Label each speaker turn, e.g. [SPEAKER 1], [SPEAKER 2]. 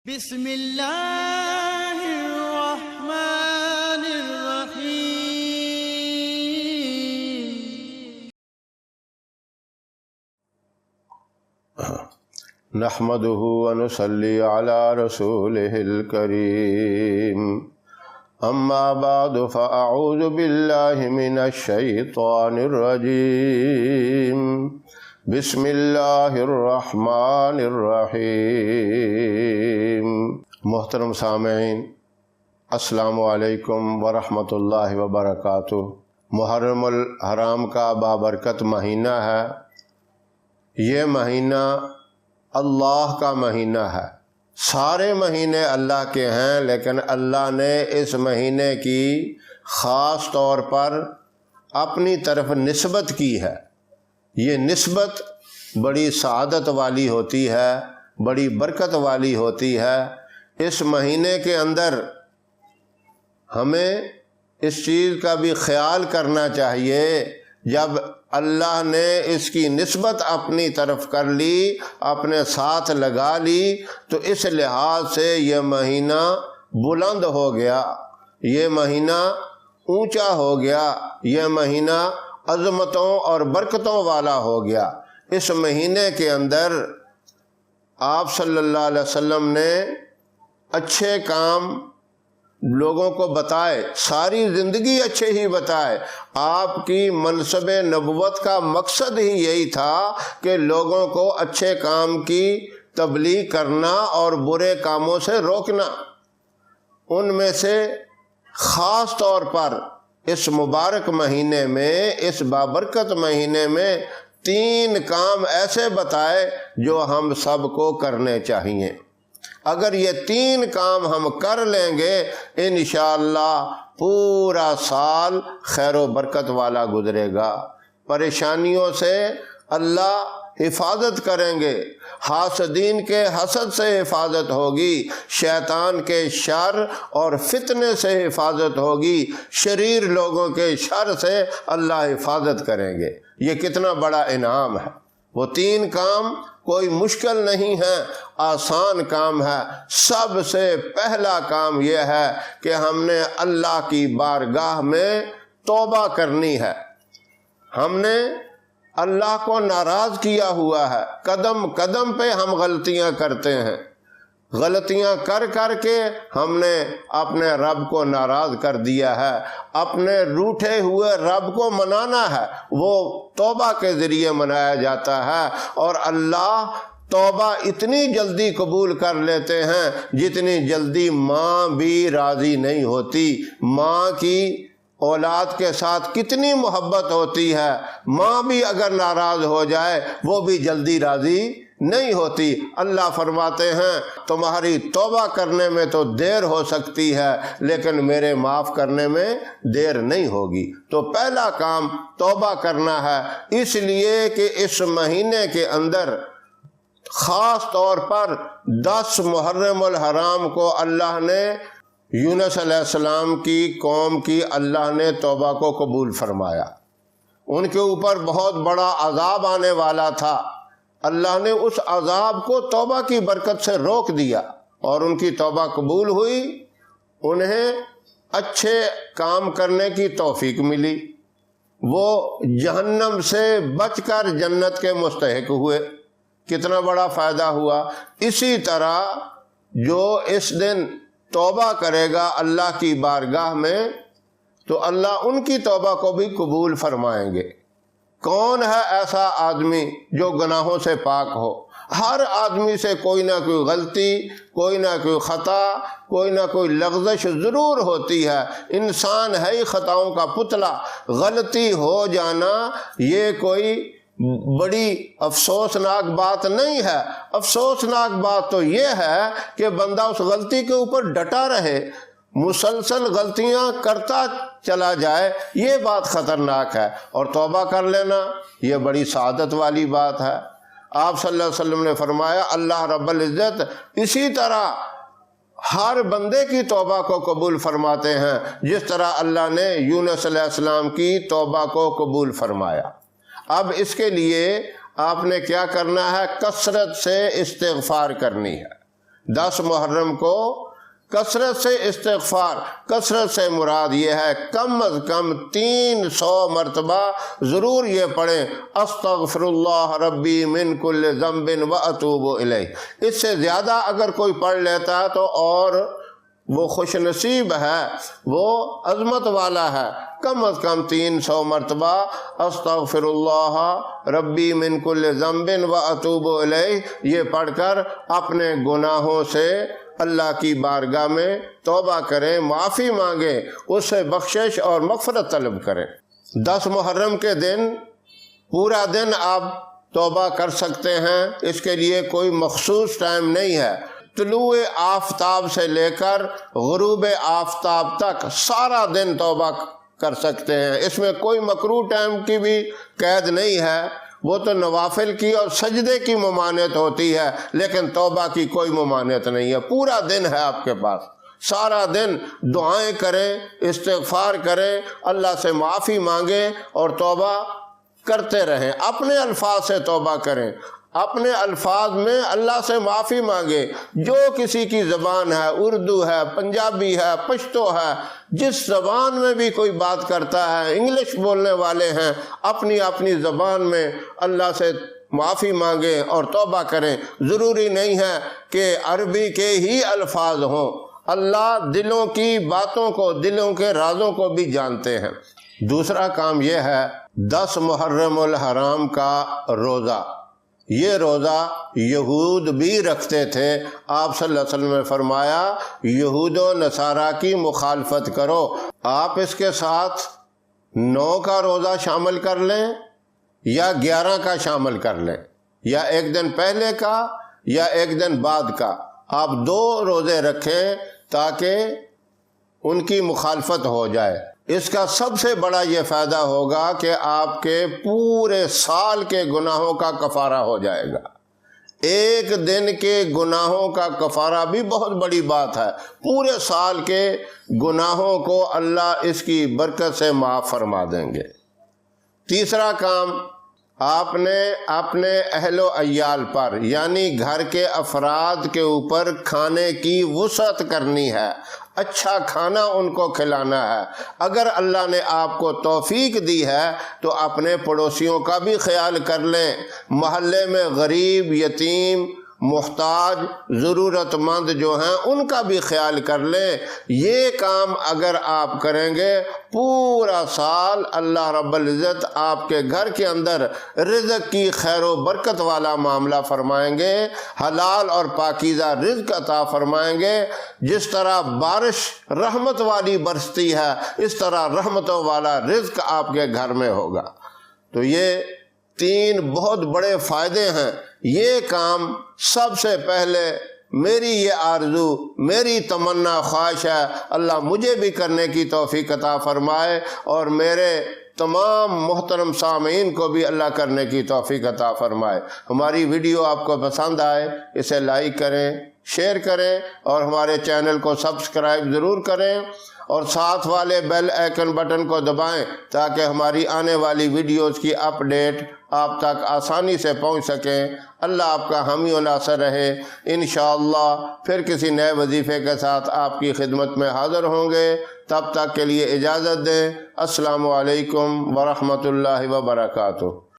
[SPEAKER 1] بسم اللہ الرحمن الرحیم
[SPEAKER 2] نحمده ونصلي على رسوله الكريم اما بعد فاعوذ بالله من الشيطان الرجيم بسم اللہ الرحمن الرحیم۔ محترم سامعین، السلام علیکم ورحمۃ اللہ وبرکاتہ۔ محرم الحرام کا بابرکت مہینہ ہے۔ یہ مہینہ اللہ کا مہینہ ہے۔ سارے مہینے اللہ کے ہیں، لیکن اللہ نے اس مہینے کی خاص طور پر اپنی طرف نسبت کی ہے۔ یہ نسبت بڑی سعادت والی ہوتی ہے، بڑی برکت والی ہوتی ہے۔ اس مہینے کے اندر ہمیں اس چیز کا بھی خیال کرنا چاہیے، جب اللہ نے اس کی نسبت اپنی طرف کر لی، اپنے ساتھ لگا لی، تو اس لحاظ سے یہ مہینہ بلند ہو گیا، یہ مہینہ اونچا ہو گیا، یہ مہینہ عظمتوں اور برکتوں والا ہو گیا۔ اس مہینے کے اندر آپ صلی اللہ علیہ وسلم نے اچھے کام لوگوں کو بتائے، ساری زندگی اچھے ہی بتائے۔ آپ کی منصب نبوت کا مقصد ہی یہی تھا کہ لوگوں کو اچھے کام کی تبلیغ کرنا اور برے کاموں سے روکنا۔ ان میں سے خاص طور پر اس مبارک مہینے میں، اس بابرکت مہینے میں 3 کام ایسے بتائے جو ہم سب کو کرنے چاہیے۔ اگر یہ 3 کام ہم کر لیں گے، انشاءاللہ پورا سال خیر و برکت والا گزرے گا۔ پریشانیوں سے اللہ حفاظت کریں گے، حاسدین کے حسد سے حفاظت ہوگی، شیطان کے شر اور فتنے سے حفاظت ہوگی، شریر لوگوں کے شر سے اللہ حفاظت کریں گے۔ یہ کتنا بڑا انعام ہے۔ وہ 3 کام کوئی مشکل نہیں ہے، آسان کام ہے۔ سب سے پہلا کام یہ ہے کہ ہم نے اللہ کی بارگاہ میں توبہ کرنی ہے۔ ہم نے اللہ کو ناراض کیا ہوا ہے، قدم قدم پہ ہم غلطیاں کرتے ہیں۔ غلطیاں کر کر کے ہم نے اپنے رب کو ناراض کر دیا ہے۔ اپنے روٹھے ہوئے رب کو منانا ہے، وہ توبہ کے ذریعے منایا جاتا ہے، اور اللہ توبہ اتنی جلدی قبول کر لیتے ہیں جتنی جلدی ماں بھی راضی نہیں ہوتی۔ ماں کی اولاد کے ساتھ کتنی محبت ہوتی ہے، ماں بھی اگر ناراض ہو جائے وہ بھی جلدی راضی نہیں ہوتی۔ اللہ فرماتے ہیں تمہاری توبہ کرنے میں تو دیر ہو سکتی ہے، لیکن میرے معاف کرنے میں دیر نہیں ہوگی۔ تو پہلا کام توبہ کرنا ہے، اس لیے کہ اس مہینے کے اندر خاص طور پر 10 محرم الحرام کو اللہ نے یونس علیہ السلام کی قوم کی اللہ نے توبہ کو قبول فرمایا۔ ان کے اوپر بہت بڑا عذاب آنے والا تھا، اللہ نے اس عذاب کو توبہ کی برکت سے روک دیا، اور ان کی توبہ قبول ہوئی، انہیں اچھے کام کرنے کی توفیق ملی، وہ جہنم سے بچ کر جنت کے مستحق ہوئے۔ کتنا بڑا فائدہ ہوا۔ اسی طرح جو اس دن توبہ کرے گا اللہ کی بارگاہ میں، تو اللہ ان کی توبہ کو بھی قبول فرمائیں گے۔ کون ہے ایسا آدمی جو گناہوں سے پاک ہو؟ ہر آدمی سے کوئی نہ کوئی غلطی، کوئی نہ کوئی خطا، کوئی نہ کوئی لغزش ضرور ہوتی ہے۔ انسان ہے ہی خطاؤں کا پتلا۔ غلطی ہو جانا یہ کوئی بڑی افسوسناک بات نہیں ہے۔ افسوسناک بات تو یہ ہے کہ بندہ اس غلطی کے اوپر ڈٹا رہے، مسلسل غلطیاں کرتا چلا جائے، یہ بات خطرناک ہے۔ اور توبہ کر لینا یہ بڑی سعادت والی بات ہے۔ آپ صلی اللہ علیہ وسلم نے فرمایا اللہ رب العزت اسی طرح ہر بندے کی توبہ کو قبول فرماتے ہیں جس طرح اللہ نے یونس علیہ السلام کی توبہ کو قبول فرمایا۔ اب اس کے لیے آپ نے کیا کرنا ہے؟ کثرت سے استغفار کرنی ہے۔ 10 محرم کو کثرت سے استغفار، کثرت سے مراد یہ ہے کم از کم 300 مرتبہ ضرور یہ پڑھیں، استغفر اللہ ربی من کل ذنب واتوب الیہ۔ اس سے زیادہ اگر کوئی پڑھ لیتا تو اور وہ خوش نصیب ہے، وہ عظمت والا ہے۔ کم از کم 300 مرتبہ استغفر اللہ ربی من کل ذنب واتوب الیہ یہ پڑھ کر اپنے گناہوں سے اللہ کی بارگاہ میں توبہ کریں، معافی مانگیں، اس سے بخشش اور مغفرت طلب کریں۔ 10 محرم کے دن پورا دن آپ توبہ کر سکتے ہیں، اس کے لیے کوئی مخصوص ٹائم نہیں ہے۔ طلوع آفتاب سے لے کر غروب آفتاب تک سارا دن توبہ کر سکتے ہیں، اس میں کوئی مکروہ ٹائم کی بھی قید نہیں ہے، وہ تو نوافل کی اور سجدے کی ممانعت ہوتی ہے، لیکن توبہ کی کوئی ممانعت نہیں ہے۔ پورا دن ہے آپ کے پاس، سارا دن دعائیں کریں، استغفار کریں، اللہ سے معافی مانگیں اور توبہ کرتے رہیں۔ اپنے الفاظ سے توبہ کریں، اپنے الفاظ میں اللہ سے معافی مانگے۔ جو کسی کی زبان ہے، اردو ہے، پنجابی ہے، پشتو ہے، جس زبان میں بھی کوئی بات کرتا ہے، انگلش بولنے والے ہیں، اپنی اپنی زبان میں اللہ سے معافی مانگیں اور توبہ کریں۔ ضروری نہیں ہے کہ عربی کے ہی الفاظ ہوں، اللہ دلوں کی باتوں کو، دلوں کے رازوں کو بھی جانتے ہیں۔ دوسرا کام یہ ہے 10 محرم الحرام کا روزہ۔ یہ روزہ یہود بھی رکھتے تھے، آپ صلی اللہ علیہ وسلم نے فرمایا یہود و نصارہ کی مخالفت کرو۔ آپ اس کے ساتھ 9 کا روزہ شامل کر لیں یا 11 کا شامل کر لیں، یا ایک دن پہلے کا یا ایک دن بعد کا، آپ 2 روزے رکھیں تاکہ ان کی مخالفت ہو جائے۔ اس کا سب سے بڑا یہ فائدہ ہوگا کہ آپ کے پورے سال کے گناہوں کا کفارہ ہو جائے گا۔ ایک دن کے گناہوں کا کفارہ بھی بہت بڑی بات ہے، پورے سال کے گناہوں کو اللہ اس کی برکت سے معاف فرما دیں گے۔ تیسرا کام، آپ نے اپنے اہل و عیال پر یعنی گھر کے افراد کے اوپر کھانے کی وسعت کرنی ہے، اچھا کھانا ان کو کھلانا ہے۔ اگر اللہ نے آپ کو توفیق دی ہے تو اپنے پڑوسیوں کا بھی خیال کر لیں، محلے میں غریب، یتیم، محتاج، ضرورت مند جو ہیں ان کا بھی خیال کر لیں۔ یہ کام اگر آپ کریں گے پورا سال اللہ رب العزت آپ کے گھر کے اندر رزق کی خیر و برکت والا معاملہ فرمائیں گے، حلال اور پاکیزہ رزق عطا فرمائیں گے۔ جس طرح بارش رحمت والی برستی ہے، اس طرح رحمتوں والا رزق آپ کے گھر میں ہوگا۔ تو یہ 3 بہت بڑے فائدے ہیں۔ یہ کام سب سے پہلے میری یہ آرزو، میری تمنا خواہش ہے اللہ مجھے بھی کرنے کی توفیق عطا فرمائے اور میرے تمام محترم سامعین کو بھی اللہ کرنے کی توفیق عطا فرمائے۔ ہماری ویڈیو آپ کو پسند آئے اسے لائک کریں، شیئر کریں اور ہمارے چینل کو سبسکرائب ضرور کریں اور ساتھ والے بیل آئیکن بٹن کو دبائیں تاکہ ہماری آنے والی ویڈیوز کی اپ ڈیٹ آپ تک آسانی سے پہنچ سکیں۔ اللہ آپ کا حامی و ناصر رہے۔ انشاءاللہ پھر کسی نئے وظیفے کے ساتھ آپ کی خدمت میں حاضر ہوں گے، تب تک کے لیے اجازت دیں۔ السلام علیکم ورحمۃ اللہ وبرکاتہ۔